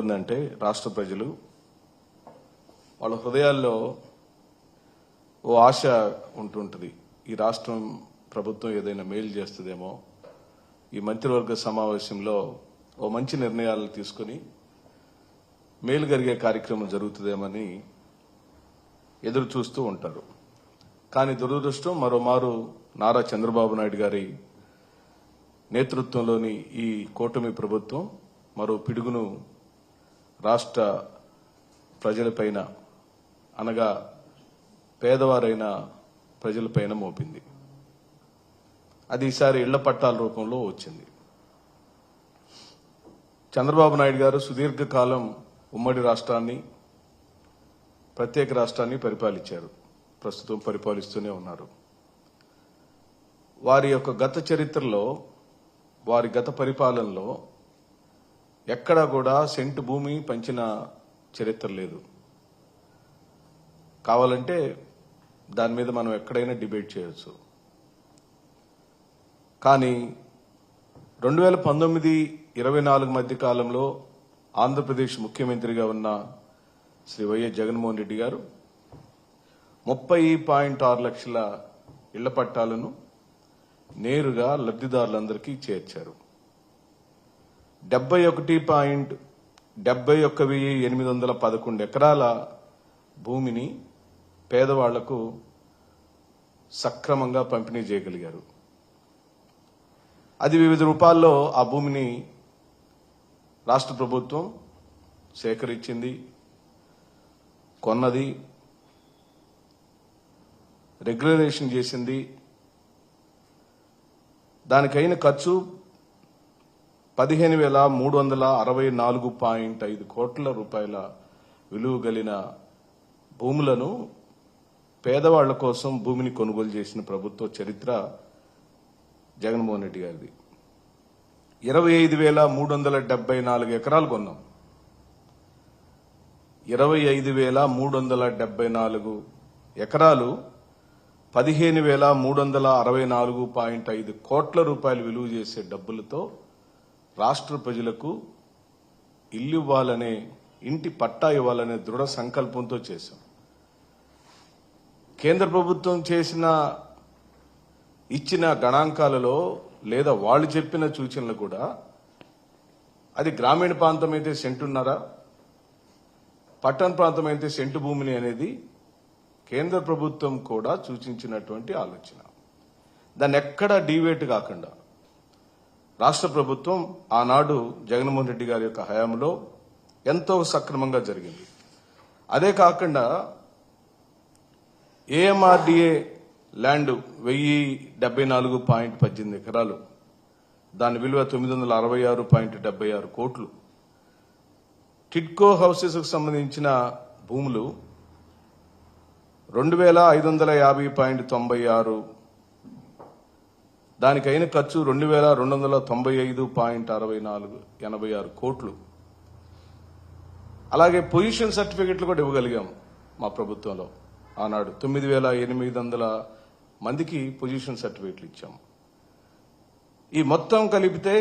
ఉందంటే రాష్ట్ర ప్రజలు వాళ్ళ హృదయాల్లో ఓ ఆశ ఉంటుంటుంది. ఈ రాష్ట్రం ప్రభుత్వం ఏదైనా మేలు చేస్తుందేమో, ఈ మంత్రివర్గ సమావేశంలో ఓ మంచి నిర్ణయాలు తీసుకుని మేలు జరిగే కార్యక్రమం జరుగుతుందేమని ఎదురు చూస్తూ ఉంటారు. కానీ దురదృష్టం మరోమారు నారా చంద్రబాబు నాయుడు గారి నేతృత్వంలోని ఈ కూటమి ప్రభుత్వం మరో పిడుగును రాష్ట్ర ప్రజలపైన, అనగా పేదవారైన ప్రజలపైన మోపింది. అది ఈసారి ఇళ్ల పట్టాల రూపంలో వచ్చింది. చంద్రబాబు నాయుడు గారు సుదీర్ఘకాలం ఉమ్మడి రాష్ట్రాన్ని, ప్రత్యేక రాష్ట్రాన్ని పరిపాలించారు. ప్రస్తుతం పరిపాలిస్తూనే ఉన్నారు. వారి యొక్క గత చరిత్రలో, వారి గత పరిపాలనలో ఎక్కడా కూడా సెంటు భూమి పంచిన చరిత్ర లేదు. కావాలంటే దాని మీద మనం ఎక్కడైనా డిబేట్ చేయొచ్చు. కానీ 2019-24 మధ్య కాలంలో ఆంధ్రప్రదేశ్ ముఖ్యమంత్రిగా ఉన్న శ్రీ వైఎస్ జగన్మోహన్ రెడ్డి గారు 30.6 లక్షల ఇళ్ల పట్టాలను నేరుగా లబ్ధిదారులందరికీ చేర్చారు. 71,811 ఎకరాల భూమిని పేదవాళ్లకు సక్రమంగా పంపిణీ చేయగలిగారు. అది వివిధ రూపాల్లో ఆ భూమిని రాష్ట్ర ప్రభుత్వం సేకరించింది, కొన్నది, రెగ్యులరేషన్ చేసింది. దానికైన ఖర్చు 15,364.5 కోట్ల రూపాయల విలువ కలిగిన భూములను పేదవాళ్ల కోసం భూమిని కొనుగోలు చేసిన ప్రభుత్వ చరిత్ర జగన్మోహన్ రెడ్డి గారిది. 25,374 ఎకరాలు కొన్నాం. 25,374 ఎకరాలు 15,364.5 కోట్ల రూపాయలు విలువ చేసే డబ్బులతో రాష్ట్ర ప్రజలకు ఇల్లు ఇవ్వాలనే, ఇంటి పట్టా ఇవ్వాలనే దృఢ సంకల్పంతో చేశాం. కేంద్ర ప్రభుత్వం ఇచ్చిన గణాంకాలలో లేదా వాళ్ళు చెప్పిన సూచనలు కూడా అది గ్రామీణ ప్రాంతం అయితే సెంటున్నర, పట్టణ ప్రాంతం అయితే సెంటు భూమిని అనేది కేంద్ర ప్రభుత్వం కూడా సూచించినటువంటి ఆలోచన. దాన్ని ఎక్కడ డీవేట్ కాకుండా రాష్ట్ర ప్రభుత్వం ఆనాడు జగన్మోహన్ రెడ్డి గారి యొక్క హయాంలో ఎంతో సక్రమంగా జరిగింది. అదే కాకుండా ఏఎంఆర్డీఏ ల్యాండ్ 1,074.18 ఎకరాలు, దాని విలువ 966.76 కోట్లు. టిడ్కో హౌసెస్ కు సంబంధించిన భూములు 2,550.96, దానికైన ఖర్చు 2,295.86 కోట్లు. అలాగే పొజిషన్ సర్టిఫికెట్లు కూడా ఇవ్వగలిగాం మా ప్రభుత్వంలో. ఆనాడు 9,800 మందికి పొజిషన్ సర్టిఫికెట్లు ఇచ్చాం. ఈ మొత్తం కలిపితే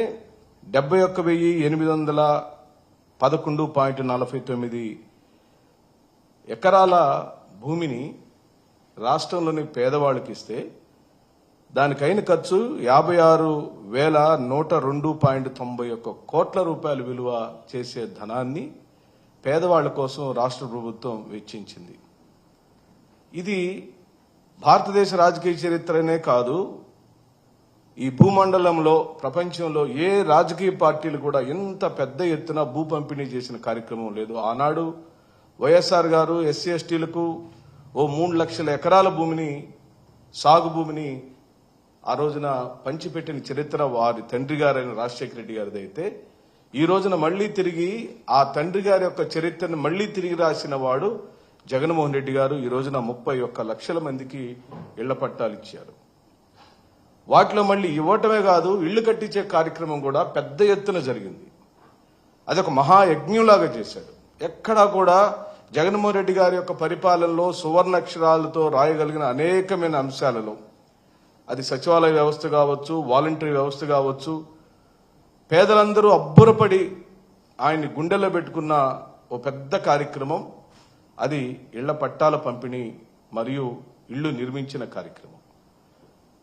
71,811.49 ఎకరాల భూమిని రాష్ట్రంలోని పేదవాళ్ళకి ఇస్తే దానికైన ఖర్చు 56,102.91 కోట్ల రూపాయల విలువ చేసే ధనాన్ని పేదవాళ్ల కోసం రాష్ట్ర ప్రభుత్వం వెచ్చించింది. ఇది భారతదేశ రాజకీయ చరిత్రనే కాదు, ఈ భూమండలంలో, ప్రపంచంలో ఏ రాజకీయ పార్టీలు కూడా ఇంత పెద్ద ఎత్తున భూ పంపిణీ చేసిన కార్యక్రమం లేదు. ఆనాడు వైఎస్ఆర్ గారు ఎస్సీ ఎస్టీలకు ఓ 3 లక్షల ఎకరాల భూమిని, సాగు భూమిని ఆ రోజున పంచిపెట్టిన చరిత్ర వారి తండ్రి గారైన రాజశేఖర రెడ్డి గారిది. అయితే ఈ రోజున మళ్లీ తిరిగి ఆ తండ్రి గారి యొక్క చరిత్రను మళ్లీ తిరిగి రాసిన వాడు జగన్మోహన్ రెడ్డి గారు. ఈ రోజున 31 లక్షల మందికి ఇళ్ల పట్టాలు ఇచ్చారు. వాటిలో మళ్లీ ఇవ్వటమే కాదు, ఇళ్లు కట్టించే కార్యక్రమం కూడా పెద్ద ఎత్తున జరిగింది. అదొక మహాయజ్ఞంలాగా చేశాడు. ఎక్కడా కూడా జగన్మోహన్ రెడ్డి గారి యొక్క పరిపాలనలో సువర్ణాక్షరాలతో రాయగలిగిన అనేకమైన అంశాలలో, అది సచివాలయ వ్యవస్థ కావచ్చు, వాలంటరీ వ్యవస్థ కావచ్చు, పేదలందరూ అబ్బురపడి ఆయన్ని గుండెల్లో పెట్టుకున్న ఓ పెద్ద కార్యక్రమం, అది ఇళ్ల పట్టాల పంపిణీ మరియు ఇళ్లు నిర్మించిన కార్యక్రమం.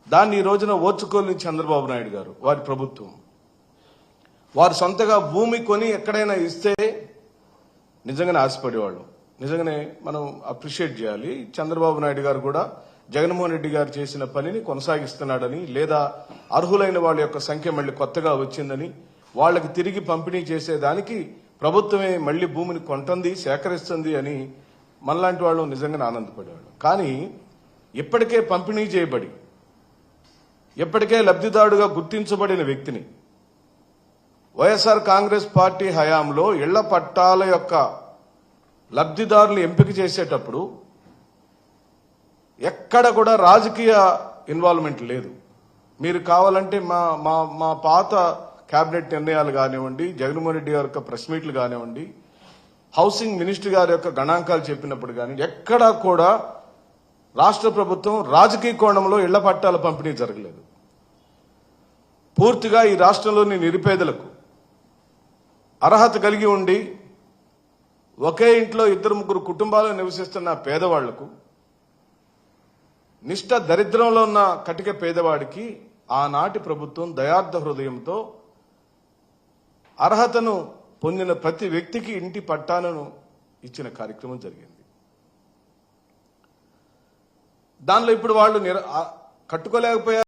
దాన్ని ఈ రోజున ఓర్చుకోలేని చంద్రబాబు నాయుడు గారు, వారి ప్రభుత్వం, వారు సొంతగా భూమి కొని ఎక్కడైనా ఇస్తే నిజంగానే ఆశపడేవాళ్ళు. నిజంగానే మనం అప్రిషియేట్ చేయాలి. చంద్రబాబు నాయుడు గారు కూడా జగన్మోహన్ రెడ్డి గారు చేసిన పనిని కొనసాగిస్తున్నాడని, లేదా అర్హులైన వాళ్ళ యొక్క సంఖ్య మళ్ళీ కొత్తగా వచ్చిందని, వాళ్ళకి తిరిగి పంపిణీ చేసేదానికి ప్రభుత్వమే మళ్లీ భూమిని కొంటుంది, సేకరిస్తుంది అని మనలాంటి వాళ్ళు నిజంగానే ఆనందపడేవాళ్ళు. కానీ ఇప్పటికే పంపిణీ చేయబడి ఇప్పటికే లబ్ధిదారుడుగా గుర్తించబడిన వ్యక్తిని వైఎస్ఆర్ కాంగ్రెస్ పార్టీ హయాంలో ఇళ్ల పట్టాల యొక్క లబ్ధిదారులు ఎంపిక చేసేటప్పుడు ఎక్కడ కూడా రాజకీయ ఇన్వాల్వ్మెంట్ లేదు. మీరు కావాలంటే మా మా మా పాత కేబినెట్ నిర్ణయాలు కానివ్వండి, జగన్మోహన్ రెడ్డి గారి యొక్క ప్రెస్ మీట్లు కానివ్వండి, హౌసింగ్ మినిస్టర్ గారి యొక్క గణాంకాలు చెప్పినప్పుడు కానీ ఎక్కడా కూడా రాష్ట్ర ప్రభుత్వం రాజకీయ కోణంలో ఇళ్ల పట్టాల పంపిణీ జరగలేదు. పూర్తిగా ఈ రాష్ట్రంలోని నిరుపేదలకు, అర్హత కలిగి ఉండి ఒకే ఇంట్లో 2-3 కుటుంబాలు నివసిస్తున్న పేదవాళ్లకు, నిష్ఠ దరిద్రంలో ఉన్న కటిక పేదవాడికి ఆనాటి ప్రభుత్వం దయార్థ హృదయంతో అర్హతను పొందిన ప్రతి వ్యక్తికి ఇంటి పట్టాలను ఇచ్చిన కార్యక్రమం జరిగింది. దానిలో ఇప్పుడు వాళ్ళు కట్టుకోలేకపోయారు.